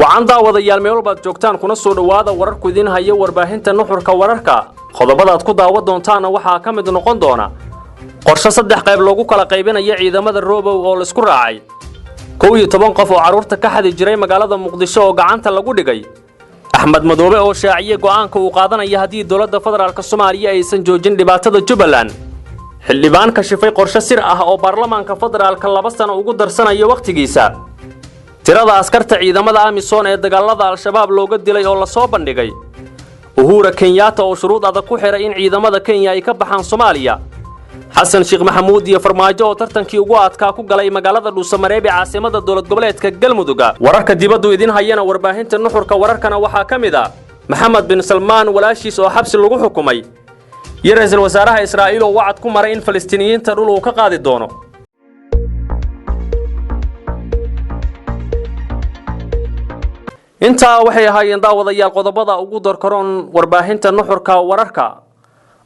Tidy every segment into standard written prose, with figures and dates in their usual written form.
وعن daawadayaal meel walba joogtaan kuna soo dhawaada wararku idin haya warbaahinta nuxurka wararka qodobada aad ku daawa doontaan waxa ka mid noqon doona qorshe saddex qayb loogu kala qaybinayo ciidamada Robow oo la isku raacay 11 qof oo caruurta ka xadi jiray magaalada Muqdisho oo gacanta lagu dhigay Axmed Madoobe oo shaaciyay go'aanka uu qaadanaya hadii dawladda federaalka Soomaaliya aysan joojin dhibaatada Jubbaland xildhibaan ka shifay qorshe sir ah oo baarlamaanka federaalka 2 sano ugu darsanayo waqtigiisa tirada askarta ciidamada Amisom ee dagaalada Al-Shabaab looga dilay oo la soo bandhigay Uhuru Kenyatta oo shuruud adag ku xiray in ciidamada Kenya ay ka baxaan Soomaaliya Xasan Sheikh Maxamuud iyo Farmaajo oo tartankii ugu adkaa ku galay magaalada Dhuusamareeb ee caasimada dawlad goboleedka Galmudug wararka dibadda idin hayana warbaahinta nuxurka wararkana waxa kamid ah Maxamed bin Salman walaashiis oo xabsi lagu xukumay iyo ra'iisul wasaaraha Israa'iil oo wacad ku maray in Falastiiniyiinta dhul uu ka qaadi doono inta waxay ahaayeen daawadayaal qodobada ugu dorkaroon warbaahinta nuxurka wararka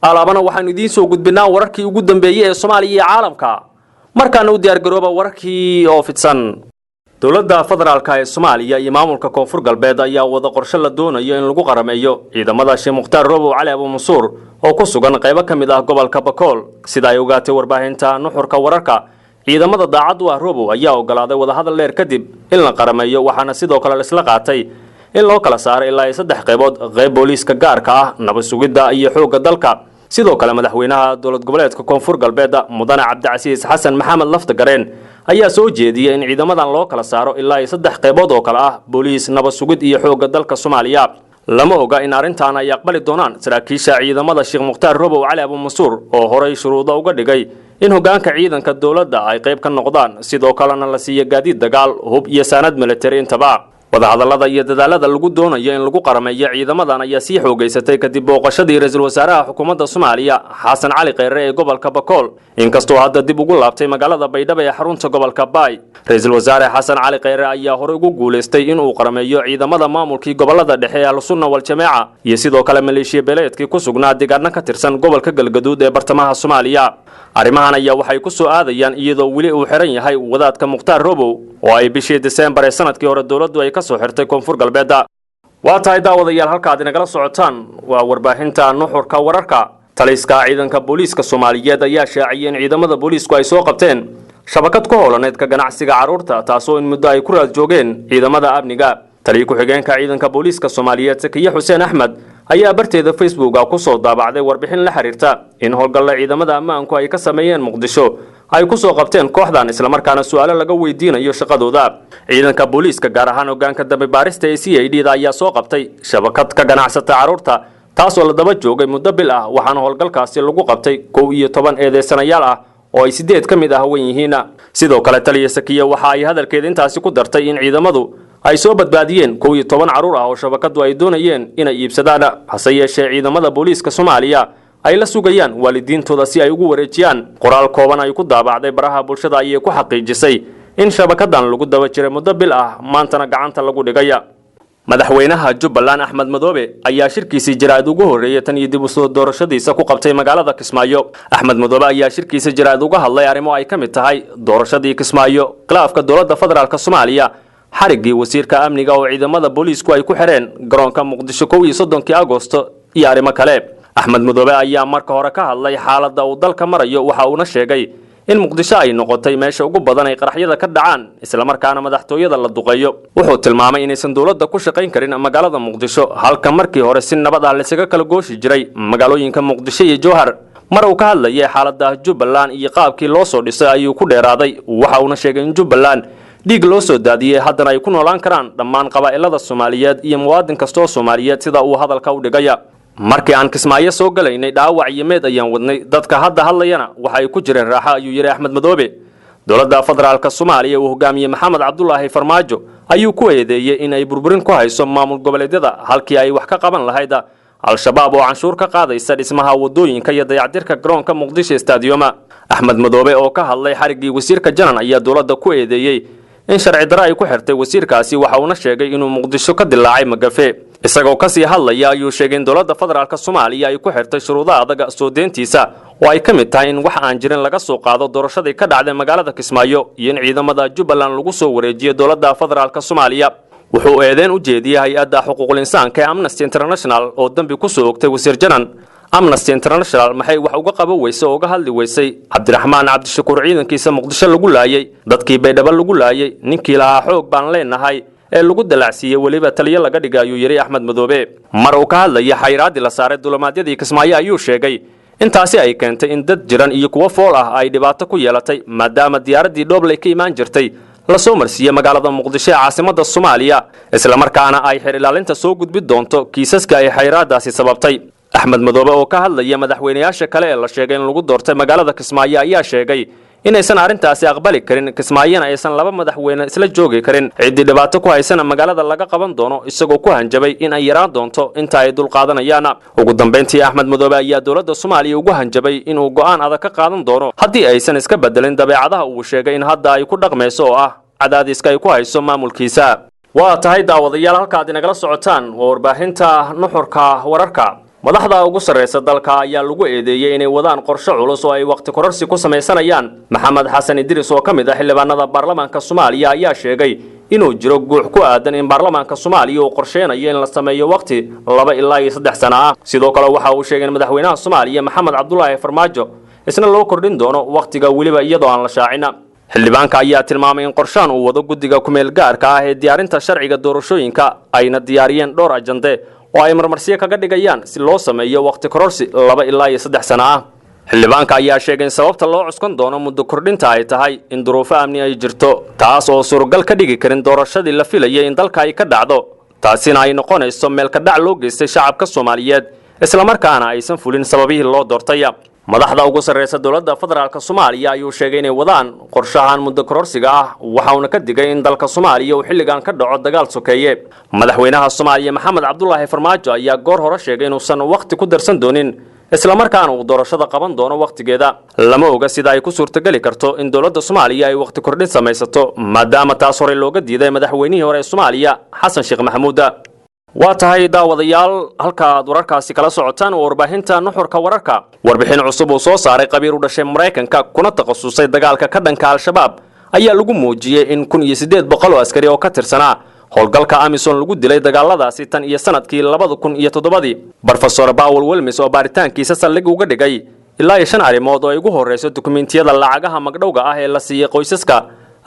alaabana waxaan idiin soo gudbinaa wararkii ugu dambeeyay ee Soomaaliya iyo caalamka markaana u diyaar garooba wararkii oo fidsan dawladda federaalka ee Soomaaliya iyo maamulka koonfur galbeed ayaa wada qorshe la doonayo in lagu qarameeyo ciidamada Sheekh Muxtaar Robow Cali Abu Mansuur oo ku sugan qaybo kamid ah gobolka Bakool sida ay ogaatay warbaahinta nuxurka wararka ciidamada daacad waa Robow ayaa ogolaaday wada hadal dheer kadib in la qarameeyo waxaana sidoo kale la isla qaatay in loo kala saaro ilaa 3 qaybood qayb booliiska gaarka ah nabad sugidda iyo xoogga dalka sidoo kale madaxweynaha dawlad goboleedka koonfur galbeed mudane Cabdicasiis Xasan Maxamed Laftagareen ayaa soo jeediyay in ciidamadan loo kala saaro ilaa 3 qaybood oo kala ah booliis nabad sugid iyo xoogga dalka Soomaaliya lama oga in arintan ay aqbali doonaan saraakiisha ciidamada Sheekh Muxtaar Robow Cali Abu Mansuur oo horay shuruudo uga dhigay in hoggaanka ciidanka dawladda ay qayb ka noqdaan sidoo kalena la siiyo gaadiid dagaal hub iyo sanad military intaba wadahadalada iyo dadaalada lagu doonayo in lagu qarameeyo ciidamadan ayaa sii xoogaysatay kadib booqashadii ra'iisul wasaaraha xukuumadda Soomaaliya Xasan Cali Kheyre ee gobolka Bakool inkastoo hadda dib ugu laabtay magaalada Baydhabo ee xarunta gobolka Baay ra'iisul wasaare Xasan Cali Kheyre ayaa hore ugu guuleystay in uu qarameeyo ciidamada maamulkii gobolada dhexe ee Al-Sunna wal Jamaaca iyo sidoo kale maleeshiya beeleedkii ku sugnaa deegaanka ka tirsan gobolka Galgaduud ee bartamaha Soomaaliya arrimahan ayaa waxay ku soo aadayaan iyadoo wili uu xiran yahay wadaadka Muxtaar Robow oo ay bishii December ee sanadkii hore dawladdu ay ka soo xirtay koonfur galbeed waa tahay daawadayaal halka aad inagala socotaan waa warbaahinta nuxurka wararka taliska ciidanka booliiska Soomaaliyeed ayaa shaaciyay in ciidamada booliisku ay soo qabteen shabakad ku howlaneed ka ganacsiga caruurta taasoo in muddo ay ku raad joogeen ciidamada amniga taliye ku xigeenka ciidanka booliiska Soomaaliyeed Sakiye Xuseen Axmed ayaa barteeda Facebook ku soo daabacday warbixin la xiriirta in howlgallada ciidamada ammaanku ay ka sameeyeen Muqdisho ay ku soo qabteen kooxdan isla markaana su'aalo laga weydiinayo shaqadooda ciidanka booliiska gaar ahaan hoggaanka dambe baarista ee CID ayaa soo qabtay shabakad ka ganacsata caruurta taasoo la daba joogay muddo bil ah waxaana howlgalkaasi lagu qabtay 11 eedeysanayaal ah oo ay 8 kamid ah wan yihiin sidoo kale taliye Sakiye waxa ay hadalkeeda intaasi ku dartay in ciidamadu ay soo badbaadiyeen 11 caruur ah oo shabakadu ay doonayeen inay iibsadaan hase yeeshee ciidamada booliiska Soomaaliya ay la sugayaan waalidiintooda si ay ugu wareejiyaan qoraal kooban ay ku daabacday baraha bulshada ay ku xaqiijisay in shabakadan lagu daba jiray muddo bil ah maantana gacanta lagu dhigaya madaxweynaha Jubbaland Axmed Madoobe ayaa shirkiisa jiraad ugu horeeyay tan iyo dib u soo doorashadiisa ku qabtay magaalada Kismaayo Axmed Madoobe ayaa shirkiisa jiraad uga hadlay arrimo ay kamid tahay doorashadii Kismaayo khilaafka dawladda federaalka Soomaaliya xarigii wasiirka amniga oo ciidamada booliisku ay ku xireen garoonka Muqdisho 13 Agoosto iyo arrimo kale Axmed Madoobe ayaa marka hore ka hadlay xaaladda uu dalka marayo waxa uu sheegay in Muqdisho ay noqotay meesha ugu badan ay qaraxyada ka dhacaan isla markaana madaxtooyada la duqeeyo wuxuu tilmaamay inaysan dawladda ku shaqayn karin magaalada Muqdisho halka markii hore si nabad ah la isaga kala gooshi jiray magaalooyinka Muqdisho iyo Jowhar mar uu ka hadlayay xaaladda Jubbaland iyo qaabkii loo soo dhisay ayuu ku dheeraaday waxa uu sheegay in Jubbaland dhiig loo soo daadiyay haddana ay ku noolaan karaan dhammaan qabaa'ilada Soomaaliyeed iyo muwaadin kasta oo Soomaaliyeed sida uu hadalka u dhigay markii aan Kismaayo soo galaynay dhaawac yimaad ayaan wadnay dadka hadda hadlayana waxa ay ku jireen raaxa ayuu yiri Axmed Madoobe dawladda federaalka Soomaaliya uu hogaamiyay Maxamed Cabdullaahi Farmaajo ayuu ku eedeeyay in ay burburin ku hayso maamul goboleedyada halkii ay wax ka qaban lahayd Al-Shabaab oo canshuur ka qaadaysa dhismaha wadooyinka iyo dayactirka garoonka Muqdisho Stadium Axmed Madoobe oo ka hadlay xarigii wasiirka Janan ayaa dawladda ku eedeeyay in sharci darro ay ku xirtay wasiirkaasi waxa uu sheegay inuu Muqdisho ka dilaacay magafe isagoo ka sii hadlaya ayuu sheegay in dawladda federaalka Soomaaliya ay ku xirtay shuruudaha adag soo deentiisa oo ay kamid tahay in wax aan jirin laga soo qaado doorashadii ka dhacday magaalada Kismaayo iyo in ciidamada Jubbaland lagu soo wareejiyo dawladda federaalka Soomaaliya wuxuu eedeyn u jeediyey hay-adda xuquuqul insaanka ee Amnesty International oo dambi ku soo ogtay wasiir janan Amnesty International maxay wax uga qaban weysay oo uga hadli weysay Cabdiraxmaan Cabdishakuur ciidankiisa Muqdisho lagu laayay dadkii Baydhabo lagu laayay ninkii lahaa xoog baan leenahay ee lagu dalacsiiyay waliba taliye laga dhigay ayuu yiri Axmed Madoobe mar uu ka hadlayay xayiraadii la saaray duulimaadyadii Kismaayo ayuu sheegay intaasi ay keentay in dad jiran iyo kuwa fool ah ay dhibaato ku yeelatay maadaama diyaaradii Dhobley ka imaan jirtay la soo marsiiyay magaalada Muqdisho ee caasimadda Soomaaliya isla markaana ay xir ilaalinta soo gudbi doonto kiisaska ay xayiraadaasi sababtay Axmed Madoobe oo ka hadlaya madaxweynayaasha kale ee la sheegay in lagu doortay magaalada Kismaayo ayaa sheegay inaysan arintaasi aqbali karin Kismaayana aysan laba madaxweyne isla joogi karin cidii dhibaato ku haysana magaalada laga qaban doono isagoo ku hanjabay in ay yaraan doonto inta ay dul qaadanayaan ugu dambeyntii Axmed Madoobe ayaa dawladda Soomaaliya ugu hanjabay inuu go'aan adag ka qaadan doono haddii aysan iska bedelin dabeecadaha uu sheegay in hadda ay ku dhaqmayso oo ah cadaadiska ay ku hayso maamulkiisa waa tahay daawadayaal halka aad inagala socotaan warbaahinta nuxurka wararka madaxda ugu sareysa dalka ayaa lagu eedeeyay inay wadaan qorshe culus oo ay waqti kororsi ku sameysanayaan Maxamed Xasan Idris oo kamid ah xildhibaanada baarlamaanka Soomaaliya ayaa sheegay inuu jiro guux ku aadan in baarlamaanka Soomaaliya uu qorsheenayo in la sameeyo waqti 2 ilaa 3 sano ah sidoo kale waxa uu sheegay in madaxweynaha Soomaaliya Maxamed Cabdullaahi Farmaajo isna loo kordhin doono waqtiga waliba iyadoo aan la shaacin xildhibaanka ayaa tilmaamay in qorshaan uu wado guddiga kumeel gaarka ah ee diyaarinta sharciga doorashooyinka ayna diyaariyeen dhowr ajande oo ay marmarsiyo kaga dhigayaan si loo sameeyo waqti kororsi 2 ilaa 3 sano ah xildhibaanka ayaa sheegay in sababta loo cuskan doono muddo kordhinta ay tahay in duruufo amni ay jirto taas oo suuragal ka dhigi karin doorashadii la filayay in dalka ay ka dhacdo taasina ay noqonayso meel ka dhac loo geystay shacabka Soomaaliyeed isla markaana aysan fulin sababihii loo doortay madaxda ugu sareysa dawladda federaalka Soomaaliya ayuu sheegay inay wadaan qorshahan muddo kororsiga ah waxa uu ka digay in dalka Soomaaliya uu xilligan ka dhaco dagaal sokeeye madaxweynaha Soomaaliya Maxamed Cabdullaahi Farmaajo ayaa goor hore sheegay inuu san waqti ku darsan doonin isla markaana uu doorashada qaban doono waqtigeeda lama oga sida ay ku suurtagali karto in dawladda Soomaaliya ay waqti kordhin sameysato maadaama taas hore looga diiday madaxweynihii hore ee Soomaaliya Xasan Sheekh Maxamuud waa tahay daawadayaal halka aad wararkaasi kala socotaan warbaahinta nuxurka wararka warbixin cusub oo soo saaray qabiir u dhashay Mareykanka kuna takhasusay dagaalka ka dhanka al-shabaab ayaa lagu muujiyay in 1800 oo askari oo ka tirsanaa howlgalka Amisom lagu dilay dagaaladaasi tan iyo sanadkii 2007 Professor Paul Wilmes oo baaritaankiisa saldhig uga dhigay ilaa 5 arrimood oo ay ugu horeyso dukumeentiyada lacagaha magdhowga ah ee la siiyay qoysaska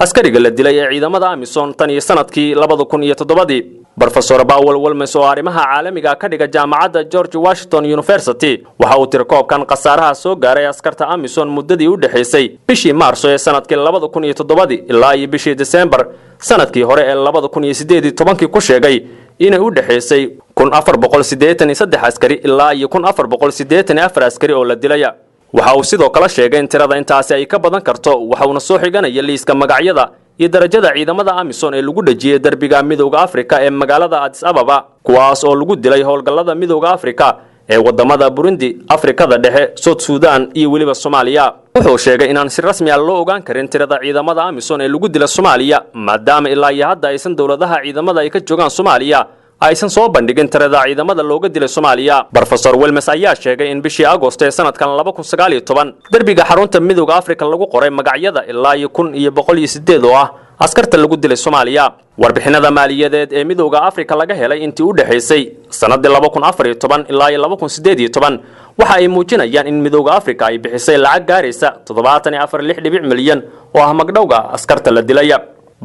askariga la dilay ee ciidamada Amisom tan iyo sanadkii 2007 Professor Paul Wilmes oo arrimaha caalamiga ka dhiga jaamacadda George Washington University waxa uu tirkoobkan qasaaraha soo gaaray askarta Amisom muddadii u dhaxaysay bishii Maarso ee sanadkii 2007 ilaa bishii December sanadkii hore ee 2018 ku sheegay inay u dhaxaysay 1483 askari ilaa 1484 askari oo la dilay waxa uu sidoo kale sheegay in tirada intaasi ay ka badan karto waxa uu soo xiganaya liiska magacyada iyo darajada ciidamada Amisom ee lagu dhajiyay darbiga Midowga Afrika ee magaalada Addis Ababa kuwaas oo lagu dilay howlgallada Midowga Afrika ee wadamada Burundi, Afrikada Dhexe, South Sudan iyo waliba Soomaaliya wuxuu sheegay in aan si rasmi ah loo ogaan karin tirada ciidamada Amisom ee lagu dilay Soomaaliya maadaama ilaa iyo hadda aysan dawladaha ciidamada ay ka joogaan Soomaaliya aysan soo bandhigin tirada ciidamada looga dilay Soomaaliya Professor Wilmes ayaa sheegay in bishii Agoosto ee sanadkan 2019 darbiga xarunta Midowga Afrika lagu qoray magacyada ilaa 1108 oo ah askarta lagu dilay Soomaaliya warbixinada maaliyadeed ee Midowga Afrika laga helay intii u dhaxaysay sanadii 2014 ilaa 2018 waxa ay muujinayaan in Midowga Afrika ay bixisay lacag gaaraysa 74.6 milyan oo ah magdhowga askarta la dilay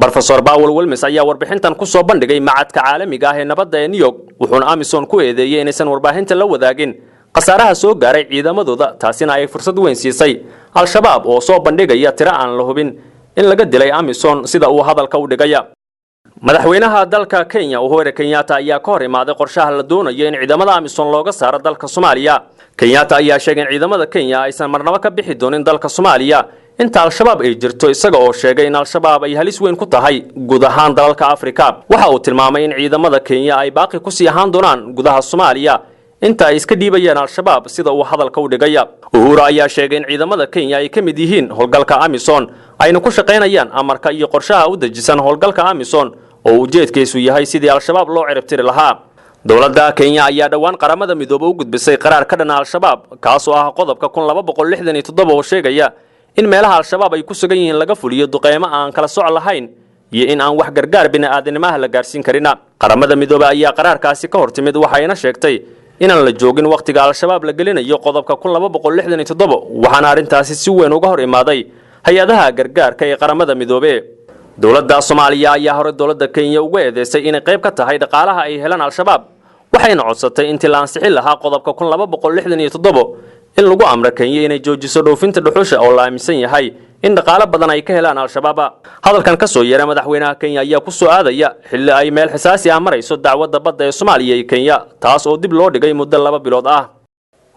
Professor Paul Wilmes ayaa warbixintan ku soo bandhigay macadka caalamiga ah ee nabadda ee New York wuxuuna Amisom ku eedeeyay inaysan warbaahinta la wadaagin qasaaraha soo gaaray ciidamadooda taasina ay fursad weyn siisay al-shabaab oo soo bandhigaya tiro aan la hubin in laga dilay Amisom sida uu hadalka u dhigaya madaxweynaha dalka Kenya Uhuru Kenyatta ayaa ka hor imaaday qorshaha la doonayo in ciidamada Amisom looga saaro dalka Soomaaliya Kenyatta ayaa sheegay in ciidamada Kenya aysan marnaba ka bixi doonin dalka Soomaaliya inta al-shabaab ay jirto isaga oo sheegay in al-shabaab ay halis weyn ku tahay guud ahaan dalalka Afrika waxa uu tilmaamay in ciidamada Kenya ay baaqi ku sii ahaan doonaan gudaha Soomaaliya inta ay iska dhiibayaan al-shabaab sida uu hadalka u dhigaya Uhuru ayaa sheegay in ciidamada Kenya ay ka mid yihiin howlgalka Amisom ayna ku shaqeynayaan amarka iyo qorshaha u dejisan howlgalka Amisom oo ujeedkiisu yahay sidii al-shabaab loo ciribtiri lahaa dawladda Kenya ayaa dhawaan qaramada midoobay u gudbisay qaraar ka dhan al-shabaab kaas oo ah qodobka 1267 oo sheegaya in meelaha al-shabaab ay ku sugan yihiin laga fuliyo duqeymo aan kala soc lahayn iyo in aan wax gargaar bini'aadinimo la gaarsiin karin. Qaramada Midoobay ayaa qaraarkaasi ka hortimid waxayna sheegtay inaan la joogin waqtiga al-shabaab la gelinayo qodobka 1267 waxaana arrintaasi si weyn uga hor imaaday hay'adaha gargaarka ee qaramada Midoobay. Dowladda Soomaaliya ayaa hore dowladda Kenya uga eedeysay inay qayb ka tahay dhaqaalaha ay helaan al-shabaab waxayna codsatay intii la ansixin lahaa qodobka 1267 in lagu amro Kenya inay joojiso dhoofinta dhuxusha oo la aaminsan yahay in dhaqaale badan ay ka helaan al-shabaab. Hadalkan ka soo yeeray madaxweynaha Kenya ayaa ku soo aadaya xilli ay meel xasaasi ah marayso dacwadda badda ee Soomaaliya iyo Kenya taas oo dib loo dhigay muddo 2 bilood ah.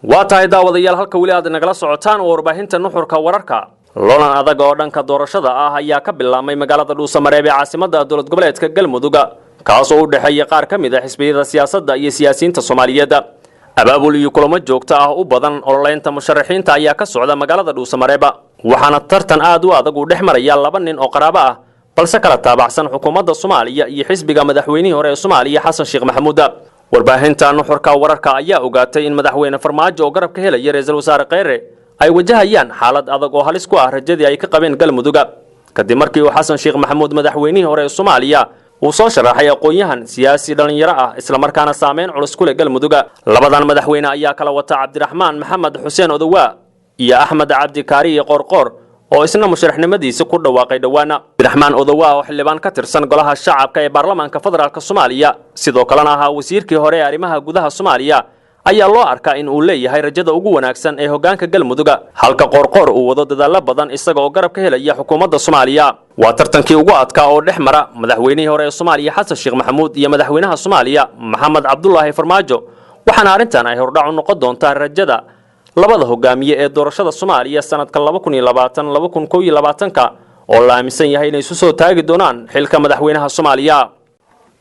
Waa tahay daawadayaal halka wali aad nagala socotaan warbaahinta nuxurka wararka. Loolan adag oo dhanka doorashada ah ayaa ka bilaabmay magaalada Dhuusamareeb ee caasimadda dowlad goboleedka Galmudug kaas oo u dhaxeeya qaar ka mid ah xisbiyada siyaasadda iyo siyaasiyiinta Soomaaliyeed. Abaabul iyo kulamo joogto ah u badan ololeynta musharaxiinta ayaa ka socda magaalada Dhuusamareeb waxaana tartan aad u adag u dhex maraya 2 nin oo qaraabo ah balse kala taabacsan xukuumadda Soomaaliya iyo xisbiga madaxweynihii hore ee Soomaaliya Xasan Sheekh Maxamuud. Warbaahinta nuxurka wararka ayaa ogaatay in madaxweyne Farmaajo oo garab ka helay ra'iisul wasaare Kheyre ay wajahayaan xaalad adag oo halis ku ah rajadii ay ka qabeen Galmudug kadib markii uu Xasan Sheekh Maxamuud madaxweynihii hore ee Soomaaliya uu soo sharaxay aqoon-yahan siyaasi dhalinyaro ah isla markaana saameyn culus ku leh Galmudug. Labadan madaxweyne ayaa kala wata Cabdiraxmaan Maxamed Xuseen Odawa iyo Axmed Cabdi Kaariye Qorqor oo isna musharaxnimadiisa ku dhawaaqay dhawaana. Cabdiraxmaan Odawa oo xildhibaan ka tirsan golaha shacabka ee baarlamaanka federaalka Soomaaliya sidoo kalena ahaa wasiirkii hore ee arrimaha gudaha Soomaaliya ayaa loo arkaa in uu leeyahay rajada ugu wanaagsan ee hoggaanka Galmudug halka Qorqor uu wado dadaal badan isaga oo garab ka helaya xukuumadda Soomaaliya. Waa tartankii ugu adkaa oo dhex mara madaxweynihii hore ee Soomaaliya Xasan Sheekh Maxamuud iyo madaxweynaha Soomaaliya Maxamed Cabdullaahi Farmaajo waxaana arrintan ay hordhac u noqon doontaa rajada labada hogaamiye ee doorashada Soomaaliya sanadka 2020-2021 oo la aaminsan yahay inay isu soo taagi doonaan xilka madaxweynaha Soomaaliya.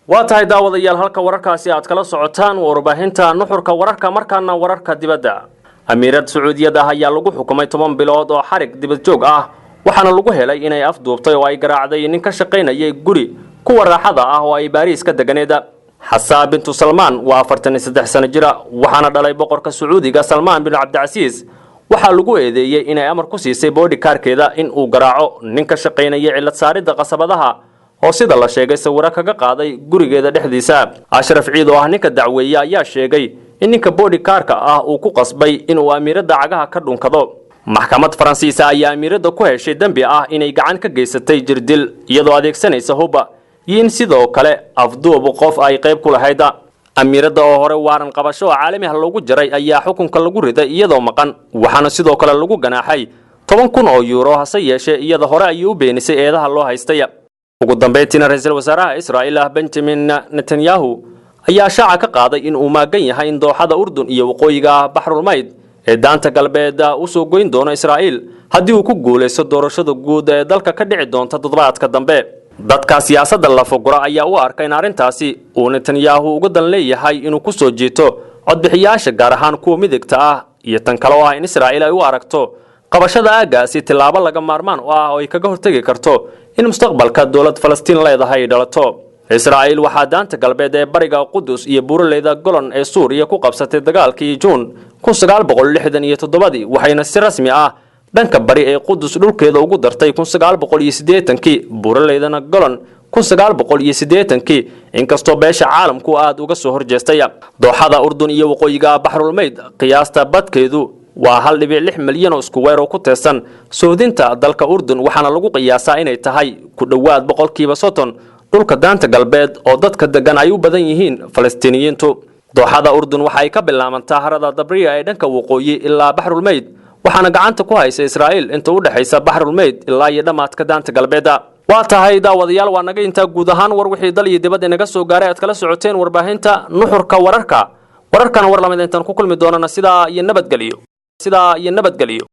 waa tahay daawadayaal halka wararkaasi aad kala socotaan warbaahinta nuxurka wararka markaana wararka dibadda. Amiirad Sacuudiyada ayaa lagu xukumay 10 bilood oo xarig dibad joog ah waxaana lagu helay inay afduubtay oo ay garaacday nin ka shaqeynayay guri kuwa raaxada ah oo ay Bariis ka deganeed. Xasaa bintu Salmaan waa 43 sano jir waxaana dhalay boqorka Sacuudiga Salmaan bin Cabdilcasiis waxaa lagu eedeeyay inay amar ku siisay bodyguardkeeda in uu garaaco nin ka shaqeynayay cilad saaridda qasabadaha oo sida la sheegay sawir kaga qaaday gurigeeda dhexdiisa. Ashraf Ciid oo ah ninka dacweeya ayaa sheegay in ninka bodyguardka ah uu ku qasbay in uu amiirada cagaha ka dhunkado. Maxkamad Faransiisa ayaa amiirada ku heshay dambi ah inay gacan ka geysatay jirdil iyadoo adeegsanaysa hubba iyo in sidoo kale afduub qof ay qayb ku lahayd. Amiirada oo hore waaran qabasho caalami ah loogu jaray ayaa xukunka lagu riday iyadoo maqan waxaana sidoo kale lagu ganaaxay 10,000 oo euro hase yeeshee iyada hore ay u beenisay eedaha loo haystay. ugu dambeyntiina ra'iisul wasaaraha Israa'iil Benjamin Netanyahu ayaa shaaca ka qaaday in uu maagan yahay in dooxada Urdun iyo waqooyiga Bahrul Mayd ee daanta galbeed u soo goyn doono Israa'iil haddii uu ku guuleysto doorashada guud ee dalka ka dhici doonta toddobaadka dambe. dadka siyaasadda la fogura ayaa u arkay in arrintaasi uu Netanyahu uga dan leeyahay inuu ku soo jeeto codbixiyaasha gaar ahaan kuwa midigta ah iyo tan kale oo ah in Israa'iil ay u aragto qabashada aagaasi tilaabo laga maarmaan oo ah oo ay kaga hortagi karto in mustaqbalka dawlad Falastiin leedahay dhalato. Israa'iil waxaa daanta galbeed ee bariga Qudus iyo buuraleyda Golan ee Suuriya ku qabsatay dagaalkii Juun 1967 waxayna si rasmi ah dhanka bari ee Qudus dhulkeeda ugu dartay 1980 buuraleydana Golan 1980 inkastoo beesha caalamku aad uga soo horjeestay. dooxada Urdun iyo waqooyiga Bahrul Mayd qiyaasta badkeedu waa 1.6 milyan oo isku weer oo ku teesan soodinta dalka Urdun waxaana lagu qiyaasaa inay tahay ku dhawaad 30% dhulka daanta galbeed oo dadka degan ay u badan yihiin Falastiiniyiintu. dooxada Urdun waxa ay ka bilaabantaa harada Dabriya ee dhanka waqooyi ilaa Bahrul Mayd waxaana gacanta ku haysa Israa'iil inta u dhaxaysa Bahrul Mayd ilaa iyo dhamaadka daanta galbeed. waa tahay daawadayaal waa naga inta guud ahaan war wixii dal iyo dibadda naga soo gaaray aad kala socoteen warbaahinta nuxurka wararkana war lamid intaan ku kulmi doonana sidaa iyo nabadgeliyo